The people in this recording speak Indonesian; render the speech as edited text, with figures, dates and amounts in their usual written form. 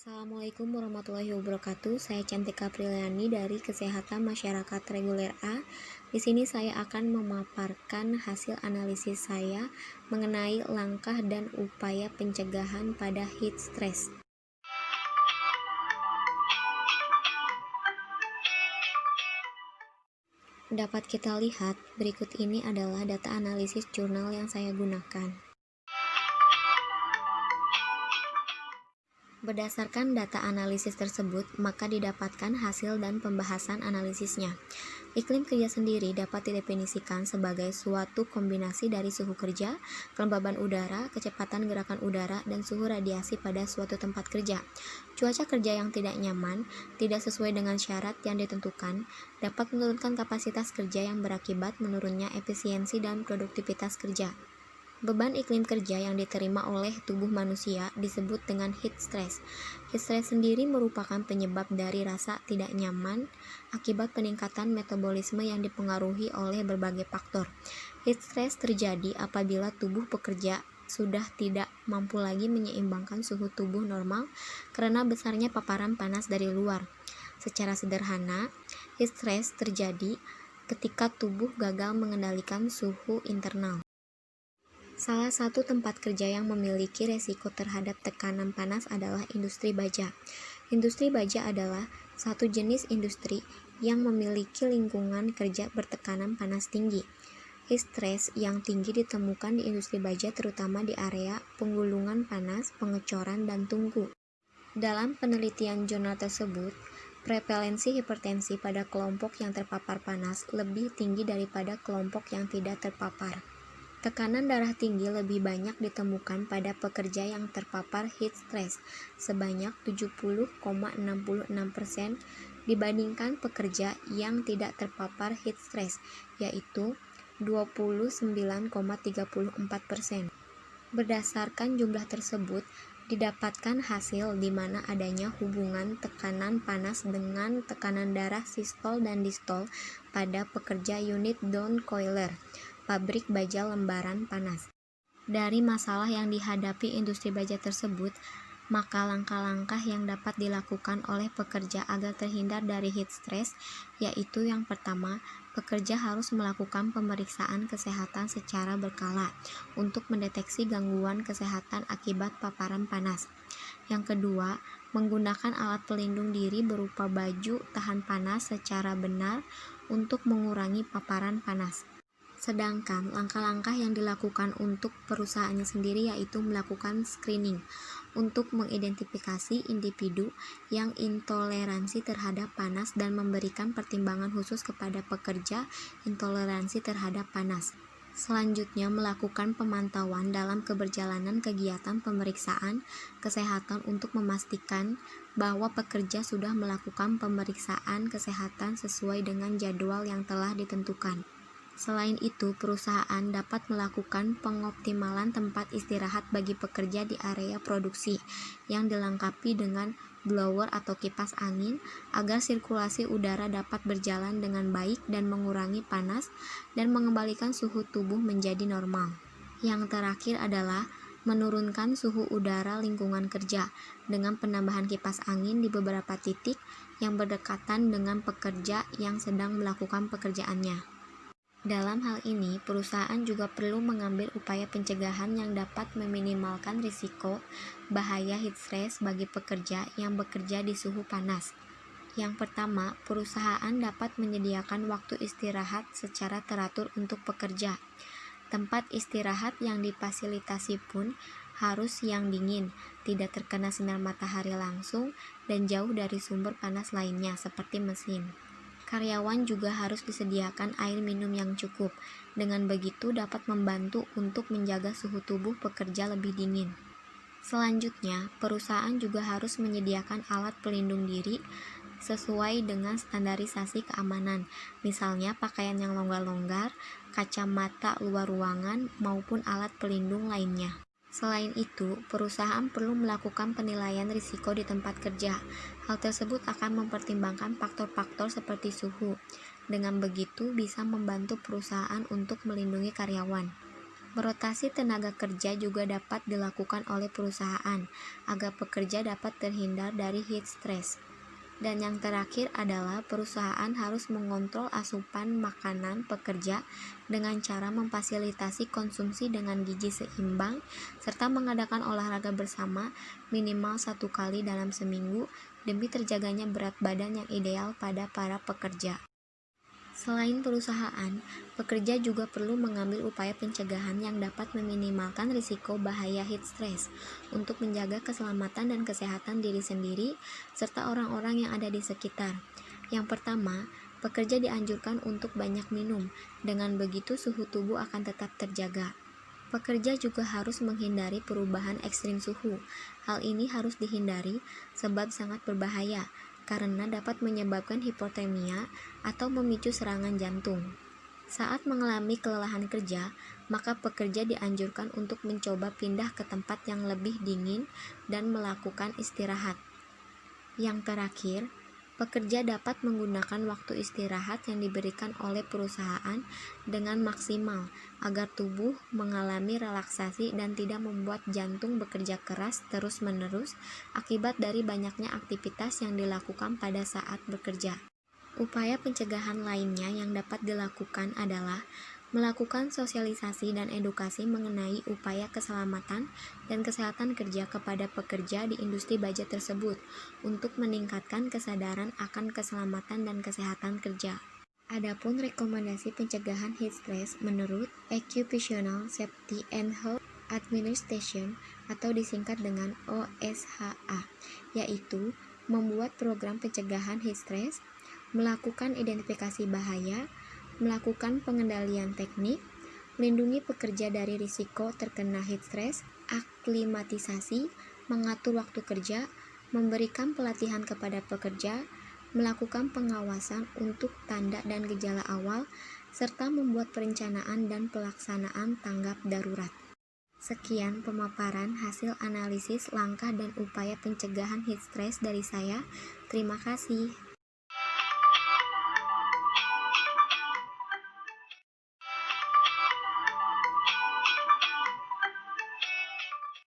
Assalamualaikum warahmatullahi wabarakatuh. Saya Cantika Priliani dari Kesehatan Masyarakat Reguler A. Di sini saya akan memaparkan hasil analisis saya mengenai langkah dan upaya pencegahan pada heat stress. Dapat kita lihat, berikut ini adalah data analisis jurnal yang saya gunakan. Berdasarkan data analisis tersebut, maka didapatkan hasil dan pembahasan analisisnya. Iklim kerja sendiri dapat didefinisikan sebagai suatu kombinasi dari suhu kerja, kelembaban udara, kecepatan gerakan udara, dan suhu radiasi pada suatu tempat kerja. Cuaca kerja yang tidak nyaman, tidak sesuai dengan syarat yang ditentukan, dapat menurunkan kapasitas kerja yang berakibat menurunnya efisiensi dan produktivitas kerja. Beban iklim kerja yang diterima oleh tubuh manusia disebut dengan heat stress. Heat stress sendiri merupakan penyebab dari rasa tidak nyaman akibat peningkatan metabolisme yang dipengaruhi oleh berbagai faktor. Heat stress terjadi apabila tubuh pekerja sudah tidak mampu lagi menyeimbangkan suhu tubuh normal karena besarnya paparan panas dari luar. Secara sederhana, heat stress terjadi ketika tubuh gagal mengendalikan suhu internal. Salah satu tempat kerja yang memiliki resiko terhadap tekanan panas adalah industri baja. Industri baja adalah satu jenis industri yang memiliki lingkungan kerja bertekanan panas tinggi. Heat stress yang tinggi ditemukan di industri baja terutama di area penggulungan panas, pengecoran, dan tungku. Dalam penelitian jurnal tersebut, prevalensi hipertensi pada kelompok yang terpapar panas lebih tinggi daripada kelompok yang tidak terpapar. Tekanan darah tinggi lebih banyak ditemukan pada pekerja yang terpapar heat stress sebanyak 70,66% dibandingkan pekerja yang tidak terpapar heat stress, yaitu 29,34%. Berdasarkan jumlah tersebut, didapatkan hasil di mana adanya hubungan tekanan panas dengan tekanan darah sistol dan distol pada pekerja unit Don Coiler, pabrik baja lembaran panas. Dari masalah yang dihadapi industri baja tersebut, maka langkah-langkah yang dapat dilakukan oleh pekerja agar terhindar dari heat stress, yaitu yang pertama, pekerja harus melakukan pemeriksaan kesehatan secara berkala untuk mendeteksi gangguan kesehatan akibat paparan panas. Yang kedua, menggunakan alat pelindung diri berupa baju tahan panas secara benar untuk mengurangi paparan panas. Sedangkan langkah-langkah yang dilakukan untuk perusahaannya sendiri yaitu melakukan screening untuk mengidentifikasi individu yang intoleransi terhadap panas dan memberikan pertimbangan khusus kepada pekerja intoleransi terhadap panas. Selanjutnya, melakukan pemantauan dalam keberjalanan kegiatan pemeriksaan kesehatan untuk memastikan bahwa pekerja sudah melakukan pemeriksaan kesehatan sesuai dengan jadwal yang telah ditentukan. Selain itu, perusahaan dapat melakukan pengoptimalan tempat istirahat bagi pekerja di area produksi yang dilengkapi dengan blower atau kipas angin agar sirkulasi udara dapat berjalan dengan baik dan mengurangi panas dan mengembalikan suhu tubuh menjadi normal. Yang terakhir adalah menurunkan suhu udara lingkungan kerja dengan penambahan kipas angin di beberapa titik yang berdekatan dengan pekerja yang sedang melakukan pekerjaannya. Dalam hal ini, perusahaan juga perlu mengambil upaya pencegahan yang dapat meminimalkan risiko bahaya heat stress bagi pekerja yang bekerja di suhu panas. Yang pertama, perusahaan dapat menyediakan waktu istirahat secara teratur untuk pekerja. Tempat istirahat yang difasilitasi pun harus yang dingin, tidak terkena sinar matahari langsung, dan jauh dari sumber panas lainnya seperti mesin. Karyawan juga harus disediakan air minum yang cukup. Dengan begitu dapat membantu untuk menjaga suhu tubuh pekerja lebih dingin. Selanjutnya, perusahaan juga harus menyediakan alat pelindung diri sesuai dengan standarisasi keamanan, misalnya pakaian yang longgar-longgar, kacamata luar ruangan, maupun alat pelindung lainnya. Selain itu, perusahaan perlu melakukan penilaian risiko di tempat kerja. Hal tersebut akan mempertimbangkan faktor-faktor seperti suhu. Dengan begitu, bisa membantu perusahaan untuk melindungi karyawan. Merotasi tenaga kerja juga dapat dilakukan oleh perusahaan agar pekerja dapat terhindar dari heat stress. Dan yang terakhir adalah perusahaan harus mengontrol asupan makanan pekerja dengan cara memfasilitasi konsumsi dengan gizi seimbang serta mengadakan olahraga bersama minimal 1 kali dalam seminggu demi terjaganya berat badan yang ideal pada para pekerja. Selain perusahaan, pekerja juga perlu mengambil upaya pencegahan yang dapat meminimalkan risiko bahaya heat stress untuk menjaga keselamatan dan kesehatan diri sendiri serta orang-orang yang ada di sekitar. Yang pertama, pekerja dianjurkan untuk banyak minum. Dengan begitu suhu tubuh akan tetap terjaga. Pekerja juga harus menghindari perubahan ekstrim suhu. Hal ini harus dihindari sebab sangat berbahaya karena dapat menyebabkan hipotermia atau memicu serangan jantung. Saat mengalami kelelahan kerja, maka pekerja dianjurkan untuk mencoba pindah ke tempat yang lebih dingin dan melakukan istirahat. Yang terakhir, pekerja dapat menggunakan waktu istirahat yang diberikan oleh perusahaan dengan maksimal agar tubuh mengalami relaksasi dan tidak membuat jantung bekerja keras terus-menerus akibat dari banyaknya aktivitas yang dilakukan pada saat bekerja. Upaya pencegahan lainnya yang dapat dilakukan adalah melakukan sosialisasi dan edukasi mengenai upaya keselamatan dan kesehatan kerja kepada pekerja di industri baja tersebut untuk meningkatkan kesadaran akan keselamatan dan kesehatan kerja. Adapun rekomendasi pencegahan heat stress menurut Occupational Safety and Health Administration atau disingkat dengan OSHA, yaitu membuat program pencegahan heat stress, melakukan identifikasi bahaya, melakukan pengendalian teknik, melindungi pekerja dari risiko terkena heat stress, aklimatisasi, mengatur waktu kerja, memberikan pelatihan kepada pekerja, melakukan pengawasan untuk tanda dan gejala awal, serta membuat perencanaan dan pelaksanaan tanggap darurat. Sekian pemaparan hasil analisis langkah dan upaya pencegahan heat stress dari saya. Terima kasih.